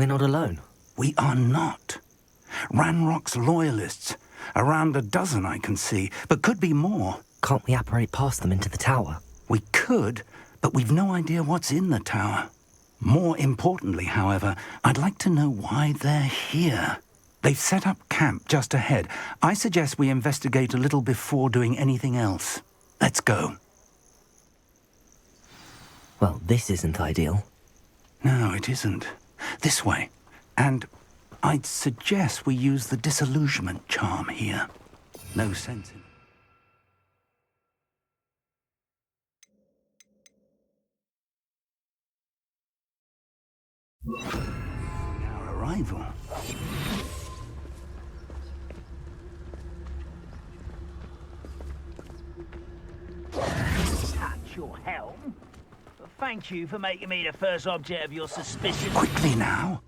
We're not alone. We are not. Ranrock's loyalists. Around a dozen I can see, but could be more. Can't we apparate past them into the tower? We could, but we've no idea what's in the tower. More importantly, however, I'd like to know why they're here. They've set up camp just ahead. I suggest we investigate a little before doing anything else. Let's go. Well, this isn't ideal. No, it isn't. This way. And I'd suggest we use the disillusionment charm here. No sense in our arrival. Touch your helm? Thank you for making me the first object of your suspicion. Quickly now.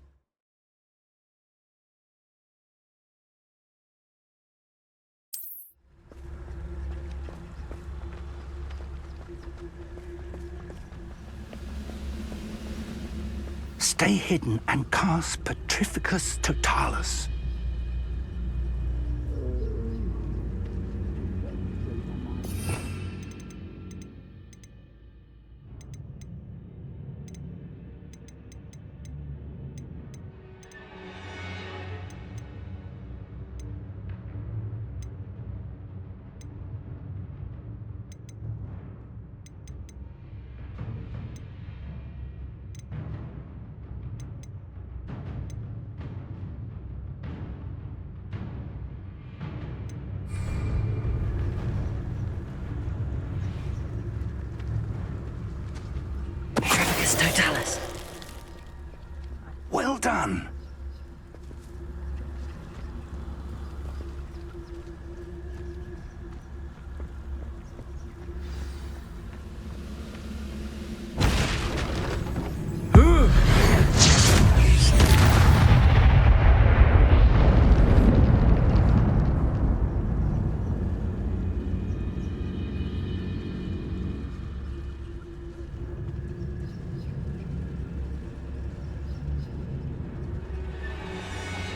Stay hidden and cast Petrificus Totalis. Totalis. Well done.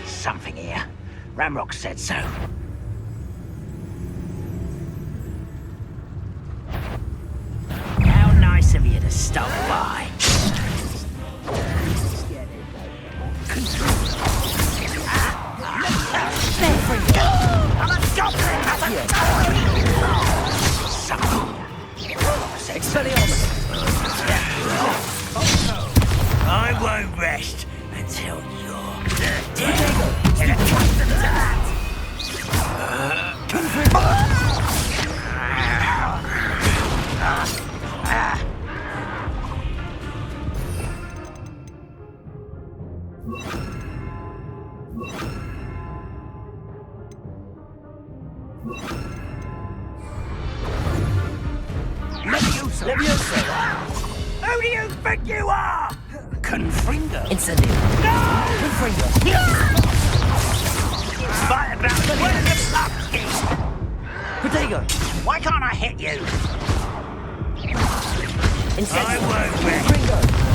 Something here. Ramrock said so. How nice of you to stop by. I won't rest until you're dead. Who do you think you are? Confringo. Incendio. No! Confringo. Fight about the word of luck. Protego. Why can't I hit you? Incendio. I won't rest. Confringo.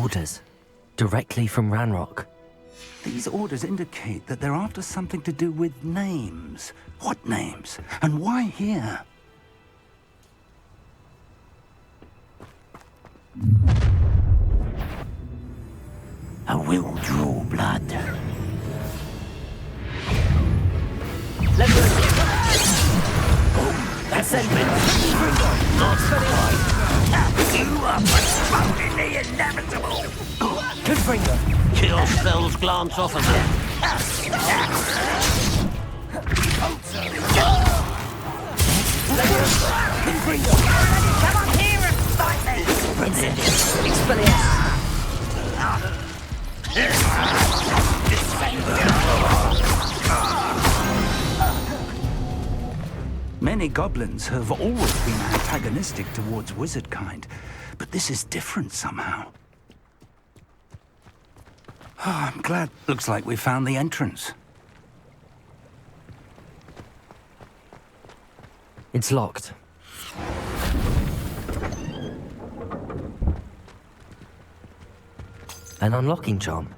Orders. Directly from Ranrock. These orders indicate that they're after something to do with names. What names? And why here? I will draw blood. Let's go. Ascendment. Not You are postponing the inevitable. Confringo. Kill spells glance off of them. Confringo. Come on here and fight me. Expelliarmus. Many goblins have always been antagonistic towards wizard kind, but this is different somehow. Oh, I'm glad. Looks like we found the entrance. It's locked. An unlocking charm.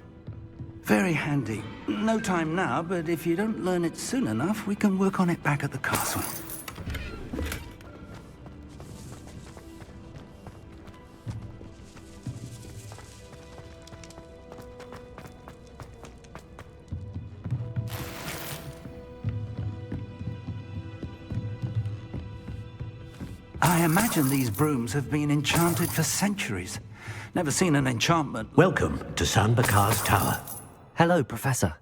Very handy. No time now, but if you don't learn it soon enough, we can work on it back at the castle. I imagine these brooms have been enchanted for centuries. Never seen an enchantment. Welcome to Sambakar's Tower. Hello, Professor.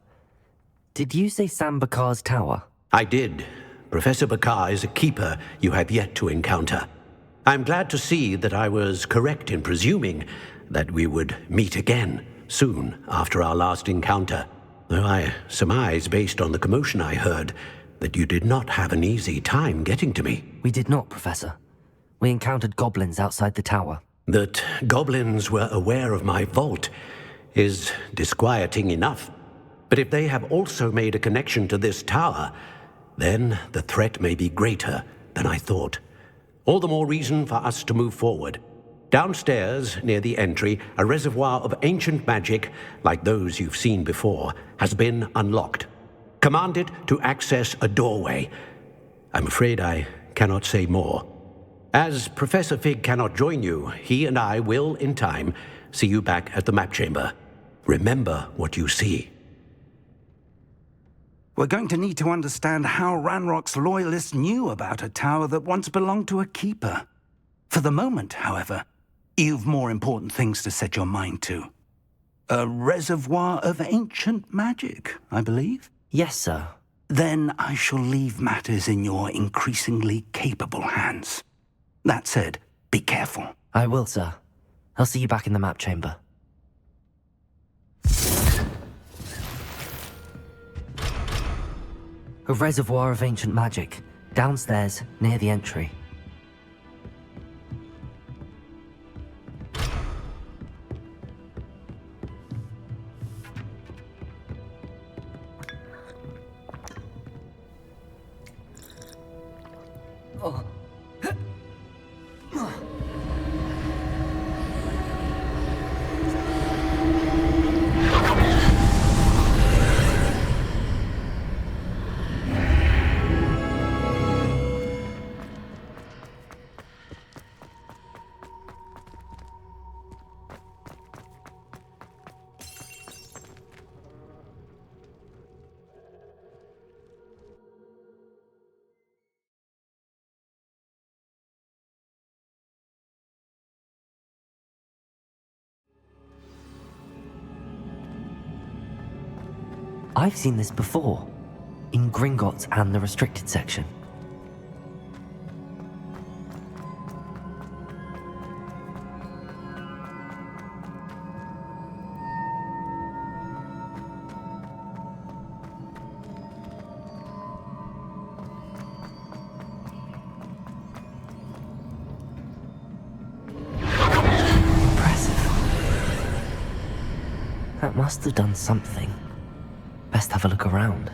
Did you say Sambakar's Tower? I did. Professor Bakar is a keeper you have yet to encounter. I'm glad to see that I was correct in presuming that we would meet again soon after our last encounter, though I surmise, based on the commotion I heard, that you did not have an easy time getting to me. We did not, Professor. We encountered goblins outside the tower. That goblins were aware of my vault is disquieting enough. But if they have also made a connection to this tower, then the threat may be greater than I thought. All the more reason for us to move forward. Downstairs, near the entry, a reservoir of ancient magic, like those you've seen before, has been unlocked. Command it to access a doorway. I'm afraid I cannot say more. As Professor Fig cannot join you, he and I will, in time, see you back at the map chamber. Remember what you see. We're going to need to understand how Ranrock's loyalists knew about a tower that once belonged to a keeper. For the moment, however, you've more important things to set your mind to. A reservoir of ancient magic, I believe? Yes, sir. Then I shall leave matters in your increasingly capable hands. That said, be careful. I will, sir. I'll see you back in the map chamber. A reservoir of ancient magic, downstairs, near the entry. I've seen this before, in Gringotts and the restricted section. Impressive. That must have done something. Best have a look around.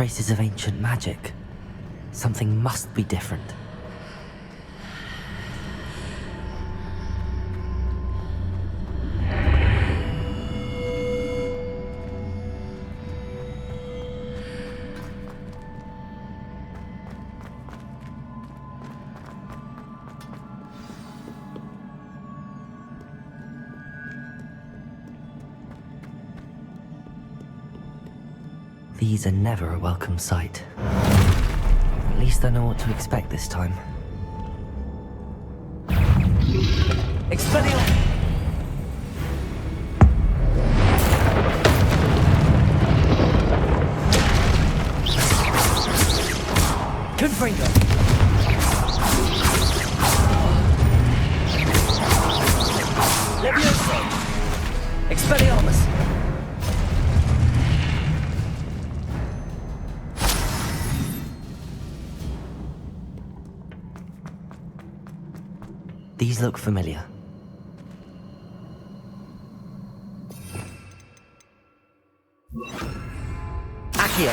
traces of ancient magic. Something must be different. These are never a welcome sight. At least I know what to expect this time. Expelliarmus! Confringo! Levioso! Expelliarmus! These look familiar. Accio!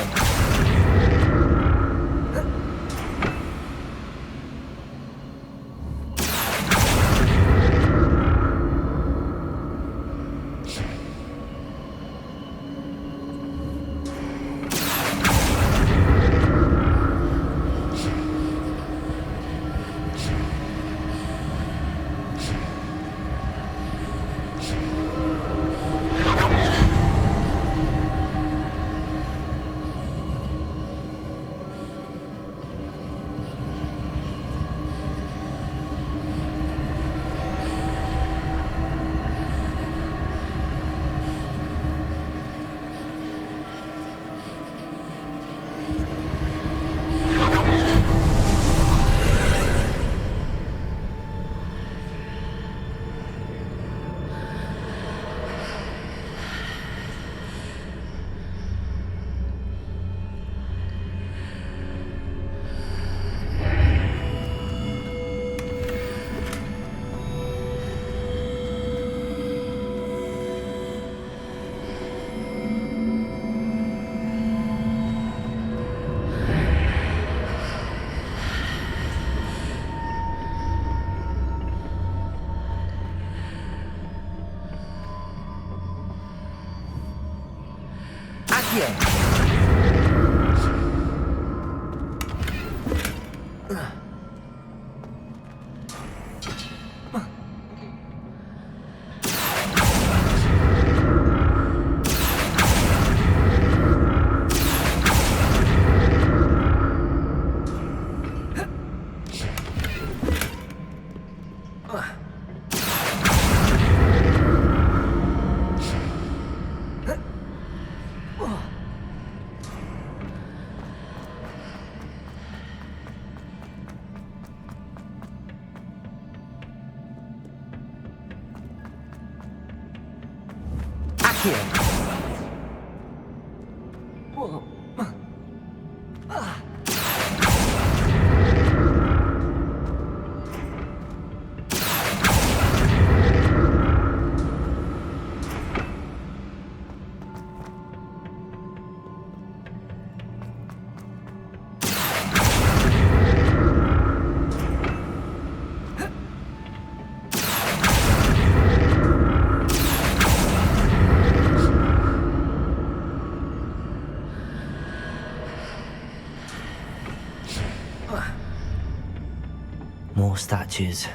More statues.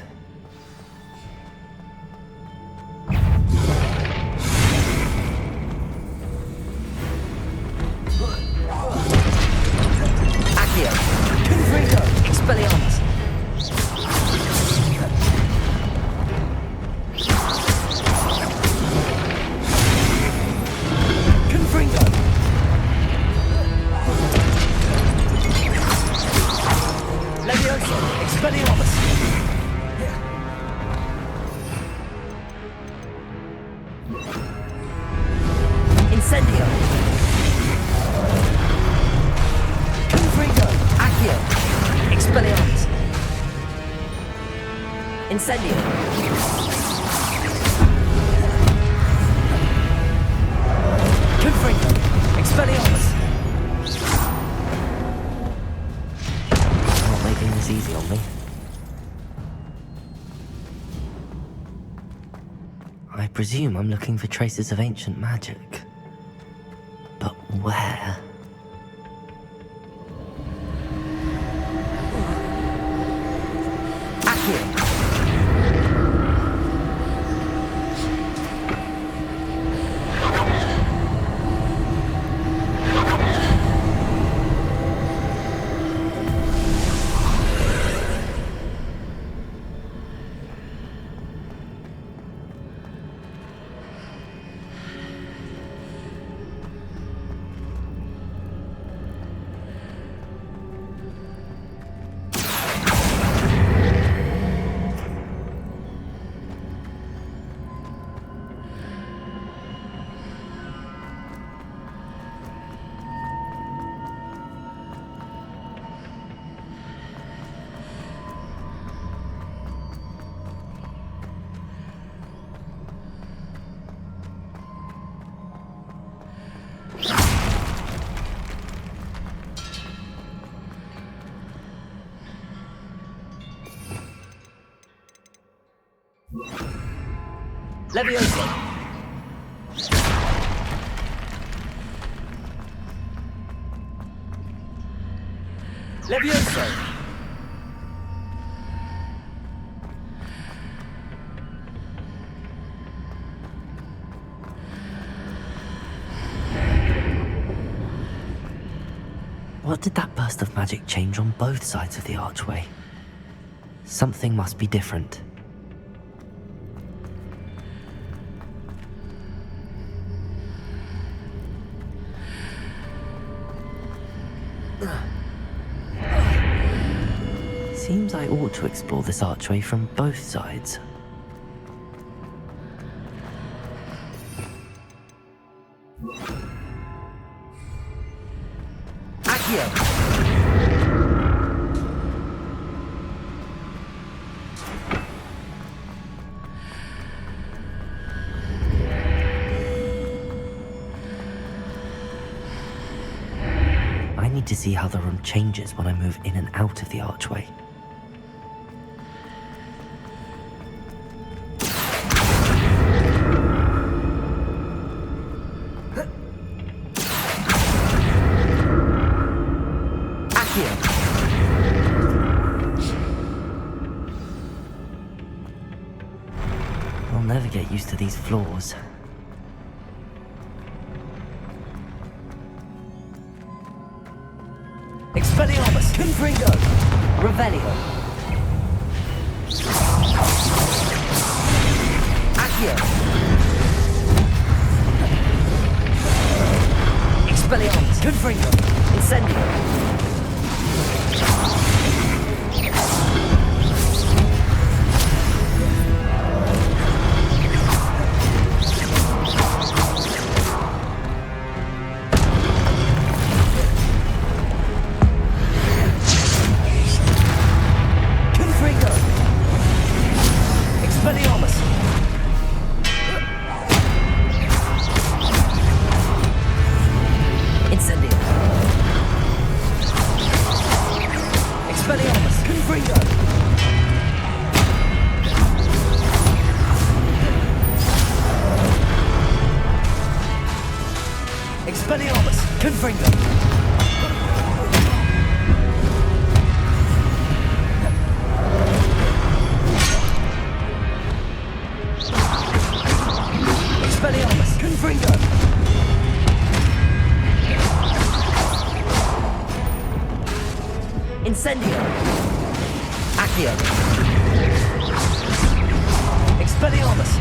Accio! Confringo! Expelliarmus! Confringo! Levioso! Expelliarmus! Incendio! Confringo! Accio! Expelliarmus! Incendio! Confringo! Expelliarmus! presume I'm looking for traces of ancient magic. But where? Leviosa! Leviosa! What did that burst of magic change on both sides of the archway? Something must be different. Seems I ought to explore this archway from both sides. I need to see how the room changes when I move in and out of the archway. I'll never get used to these floors. Expelliarmus! Confringo! Revelio! Accio! Expelliarmus! Confringo! Incendio! Expelliarmus! Confringo! Expelliarmus! Confringo! Incendio! Accio! Expelliarmus!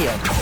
Accio.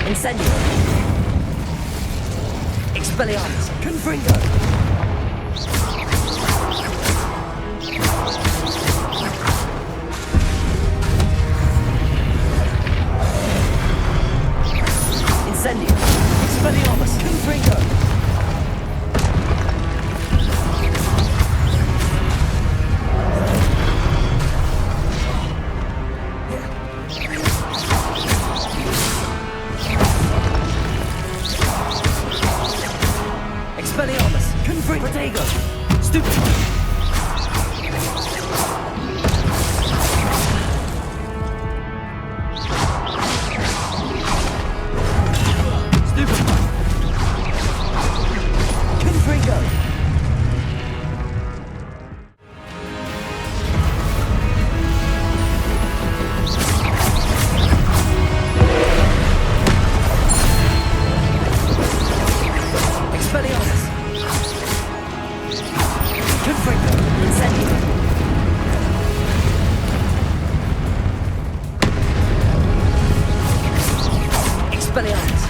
Incendio. Expelliarmus. Confringo. Incendio. Expelliarmus. Confringo. Expelliarmus! Confringo! Protego! Stupefy! Stupefy! Confringo! Expelliarmus! Confringo! Incendio! Expelliarmus!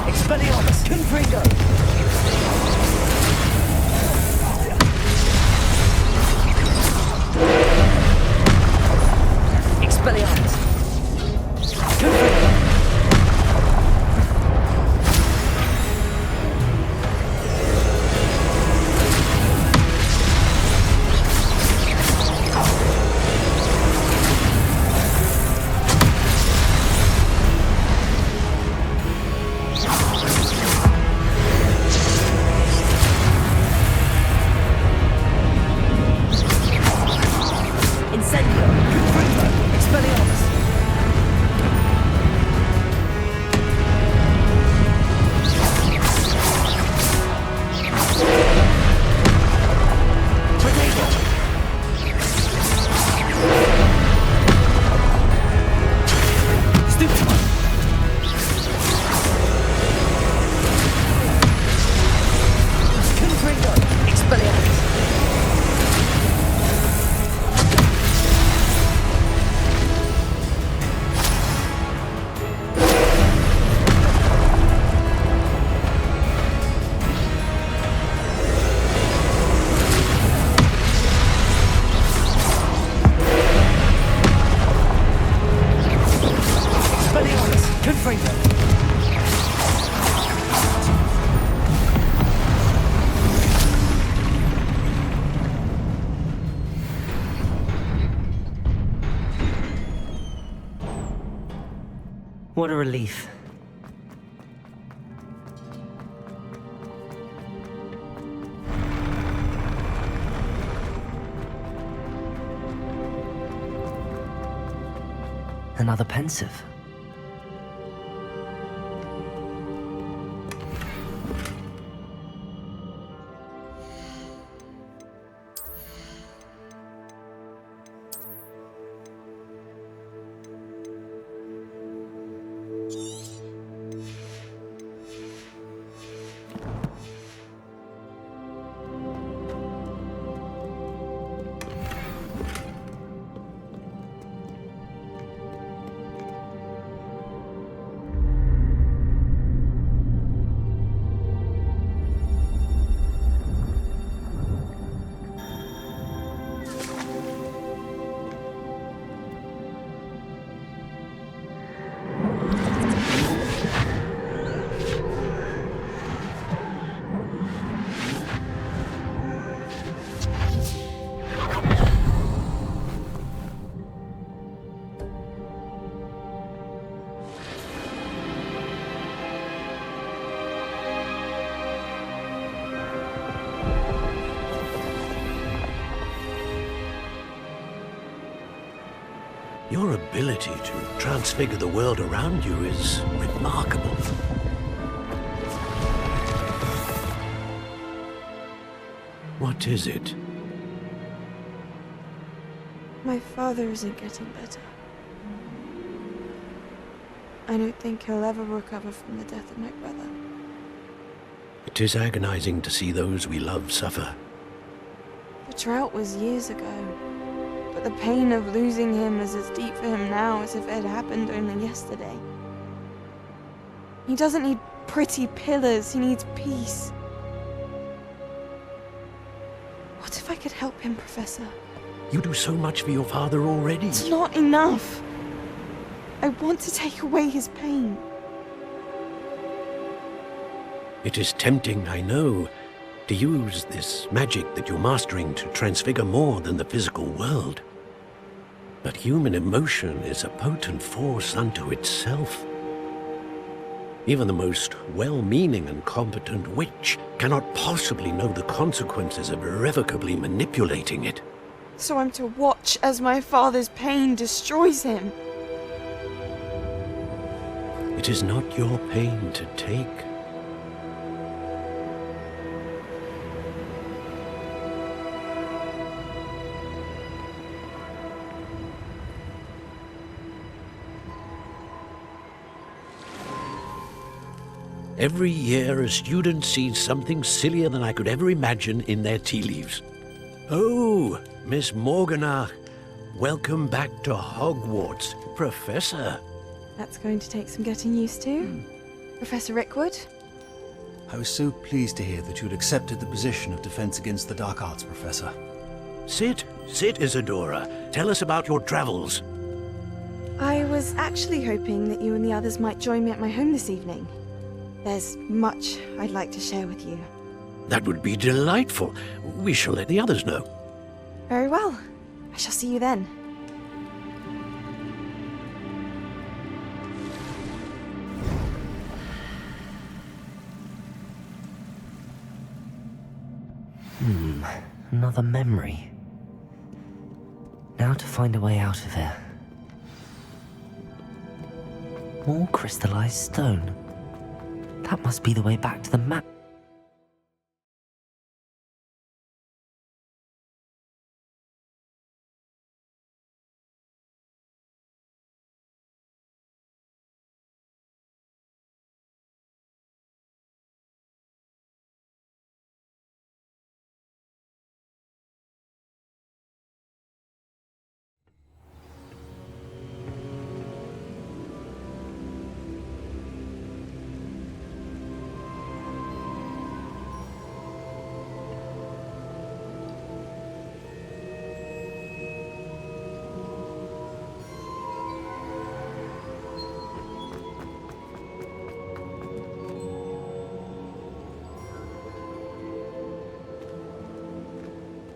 Expelliarmus! Confringo! Expelliarmus! Confringo! Incendio! Confringo! Expelliarmus! Protego! Stupefy! Confringo! Expelliarmus! Expelliarmus! Confringo! What a relief. Another pensive. Your ability to transfigure the world around you is remarkable. What is it? My father isn't getting better. I don't think he'll ever recover from the death of my brother. It is agonizing to see those we love suffer. The drought was years ago, but the pain of losing him is as deep for him now as if it had happened only yesterday. He doesn't need pretty pillars, he needs peace. What if I could help him, Professor? You do so much for your father already. It's not enough. I want to take away his pain. It is tempting, I know, to use this magic that you're mastering to transfigure more than the physical world. But human emotion is a potent force unto itself. Even the most well-meaning and competent witch cannot possibly know the consequences of irrevocably manipulating it. So I'm to watch as my father's pain destroys him. It is not your pain to take. Every year, a student sees something sillier than I could ever imagine in their tea leaves. Oh, Miss Morganach, welcome back to Hogwarts, Professor. That's going to take some getting used to. Professor Rickwood? I was so pleased to hear that you'd accepted the position of Defense Against the Dark Arts, Professor. Sit, Isadora. Tell us about your travels. I was actually hoping that you and the others might join me at my home this evening. There's much I'd like to share with you. That would be delightful. We shall let the others know. Very well. I shall see you then. Another memory. Now to find a way out of here. More crystallized stone. That must be the way back to the map.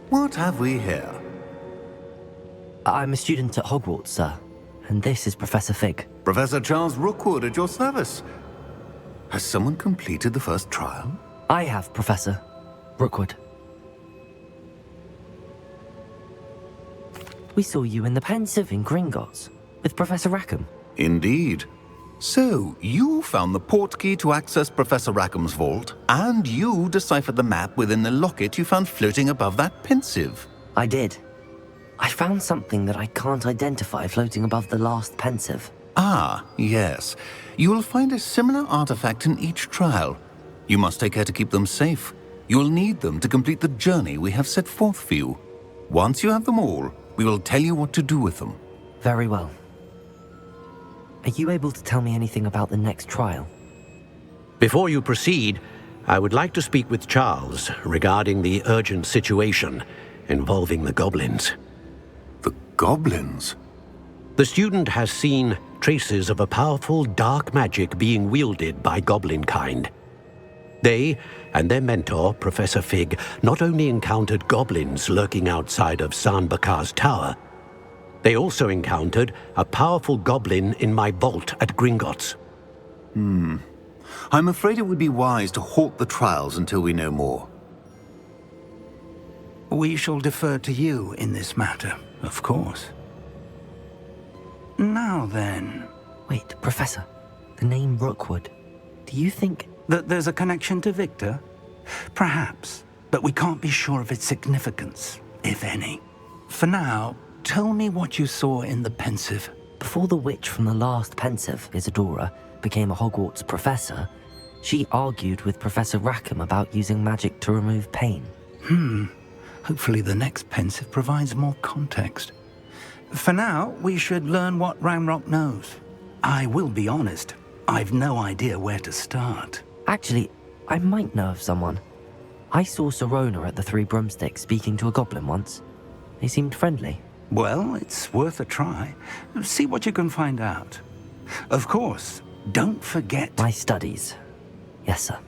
What have we here? I'm a student at Hogwarts, sir. And this is Professor Fig. Professor Charles Rookwood at your service. Has someone completed the first trial? I have, Professor Rookwood. We saw you in the Pensive in Gringotts with Professor Rackham. Indeed. So, you found the portkey to access Professor Rackham's vault, and you deciphered the map within the locket you found floating above that Pensive. I did. I found something that I can't identify floating above the last Pensive. Ah, yes. You will find a similar artifact in each trial. You must take care to keep them safe. You will need them to complete the journey we have set forth for you. Once you have them all, we will tell you what to do with them. Very well. Are you able to tell me anything about the next trial? Before you proceed, I would like to speak with Charles regarding the urgent situation involving the goblins. The goblins? The student has seen traces of a powerful dark magic being wielded by goblin kind. They and their mentor, Professor Fig, not only encountered goblins lurking outside of San Bakar's tower, they also encountered a powerful goblin in my vault at Gringotts. I'm afraid it would be wise to halt the trials until we know more. We shall defer to you in this matter, of course. Now then, Wait, Professor. The name Rookwood. Do you think... that there's a connection to Victor? Perhaps, but we can't be sure of its significance, if any. For now, tell me what you saw in the Pensive. Before the witch from the last Pensive, Isadora, became a Hogwarts professor, she argued with Professor Rackham about using magic to remove pain. Hopefully the next Pensive provides more context. For now, we should learn what Ranrock knows. I will be honest, I've no idea where to start. Actually, I might know of someone. I saw Serona at the Three Broomsticks speaking to a goblin once. They seemed friendly. Well, it's worth a try. See what you can find out. Of course, don't forget... My studies. Yes, sir.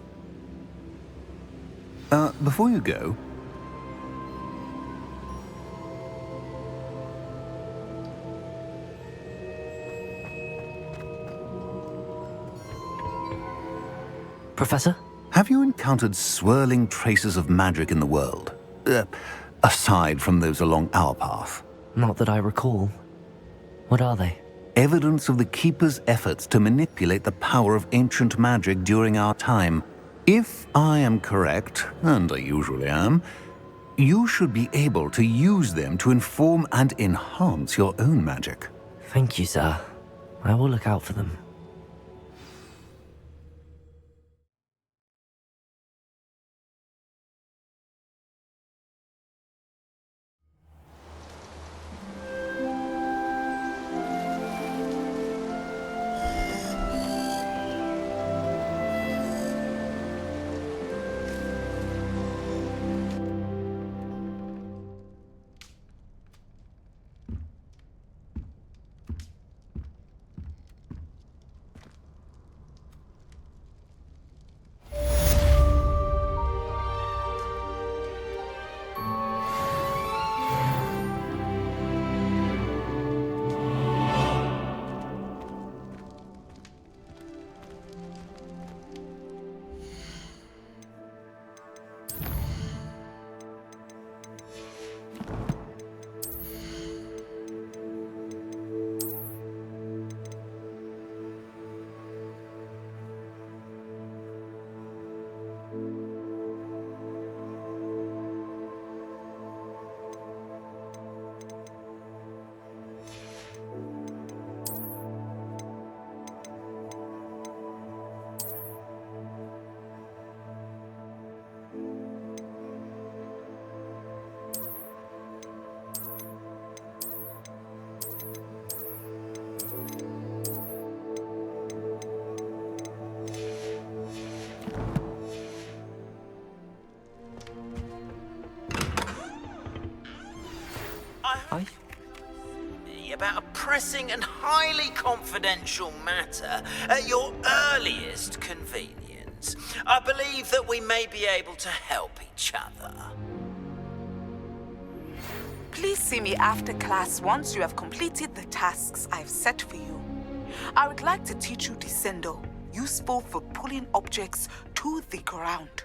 Before you go... Professor? Have you encountered swirling traces of magic in the world? Aside from those along our path? Not that I recall. What are they? Evidence of the Keeper's efforts to manipulate the power of ancient magic during our time. If I am correct, and I usually am, you should be able to use them to inform and enhance your own magic. Thank you, sir. I will look out for them. About a pressing and highly confidential matter at your earliest convenience. I believe that we may be able to help each other. Please see me after class once you have completed the tasks I've set for you. I would like to teach you Descendo, useful for pulling objects to the ground.